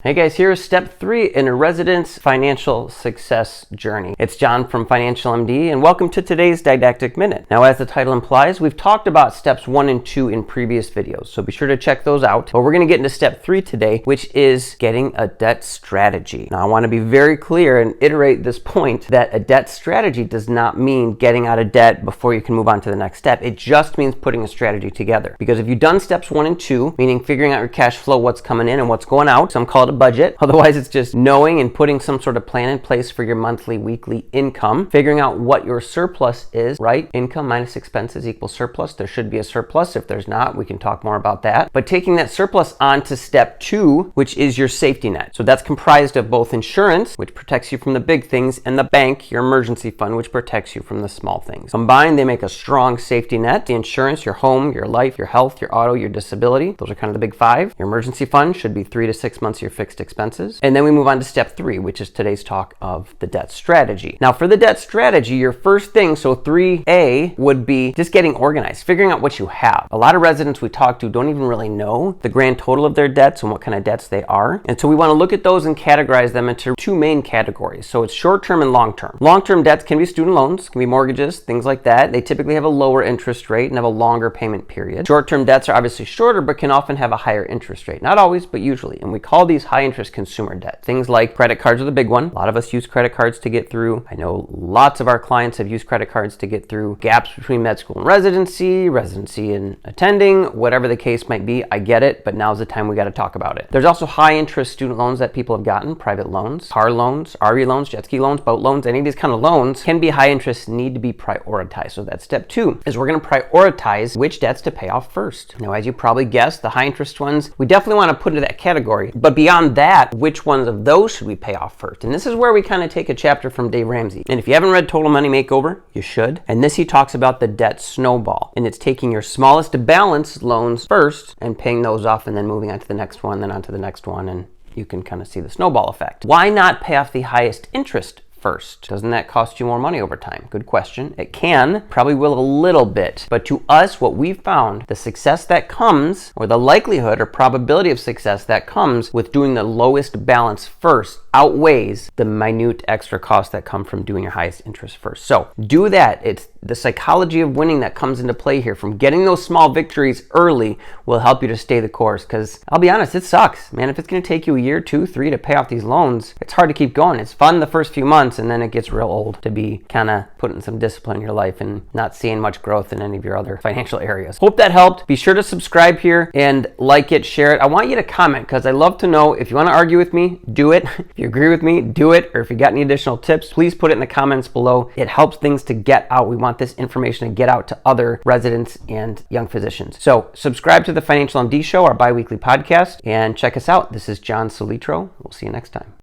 Hey guys, here's step 3 in a resident's financial success journey. It's John from Financial MD, and welcome to today's Didactic Minute. Now, as the title implies, we've talked about steps 1 and 2 in previous videos, so be sure to check those out. But we're going to get into step 3 today, which is getting a debt strategy. Now, I want to be very clear and iterate this point that a debt strategy does not mean getting out of debt before you can move on to the next step. It just means putting a strategy together. Because if you've done steps 1 and 2, meaning figuring out your cash flow, what's coming in and what's going out, some call it a budget. Otherwise, it's just knowing and putting some sort of plan in place for your monthly, weekly income, figuring out what your surplus is, right? Income minus expenses equals surplus. There should be a surplus. If there's not, we can talk more about that. But taking that surplus on to step 2, which is your safety net. So that's comprised of both insurance, which protects you from the big things, and the bank, your emergency fund, which protects you from the small things. Combined, they make a strong safety net. The insurance, your home, your life, your health, your auto, your disability. Those are kind of the big 5. Your emergency fund should be 3 to 6 months of your fixed expenses. And then we move on to step 3, which is today's talk of the debt strategy. Now, for the debt strategy, your first thing, so 3A, would be just getting organized, figuring out what you have. A lot of residents we talk to don't even really know the grand total of their debts and what kind of debts they are. And so we want to look at those and categorize them into 2 main categories. So it's short-term and long-term. Long-term debts can be student loans, can be mortgages, things like that. They typically have a lower interest rate and have a longer payment period. Short-term debts are obviously shorter, but can often have a higher interest rate. Not always, but usually. And we call these high-interest consumer debt. Things like credit cards are the big one. A lot of us use credit cards to get through. I know lots of our clients have used credit cards to get through gaps between med school and residency and attending, whatever the case might be. I get it, but now's the time we got to talk about it. There's also high-interest student loans that people have gotten, private loans, car loans, RV loans, jet ski loans, boat loans. Any of these kind of loans can be high interest, need to be prioritized. So that's step 2, is we're going to prioritize which debts to pay off first. Now, as you probably guessed, the high-interest ones, we definitely want to put into that category. But beyond that, which ones of those should we pay off first? And this is where we kind of take a chapter from Dave Ramsey. And if you haven't read Total Money Makeover, you should. And this, he talks about the debt snowball. And it's taking your smallest to balance loans first and paying those off and then moving on to the next one, then on to the next one. And you can kind of see the snowball effect. Why not pay off the highest interest first? Doesn't that cost you more money over time? Good question. It can, probably will a little bit. But to us, what we've found, the success that comes, or the likelihood or probability of success that comes with doing the lowest balance first, outweighs the minute extra costs that come from doing your highest interest first. So do that. It's the psychology of winning that comes into play here. From getting those small victories early will help you to stay the course. Because I'll be honest, it sucks, man. If it's going to take you a year, 2, 3 to pay off these loans, it's hard to keep going. It's fun the first few months, and then it gets real old to be kind of putting some discipline in your life and not seeing much growth in any of your other financial areas. Hope that helped. Be sure to subscribe here and like it, share it. I want you to comment, because I love to know. If you want to argue with me, do it. If you agree with me, do it. Or if you got any additional tips, please put it in the comments below. It helps things to get out. We want this information to get out to other residents and young physicians. So subscribe to the Financial MD Show, our bi-weekly podcast, and check us out. This is John Solitro. We'll see you next time.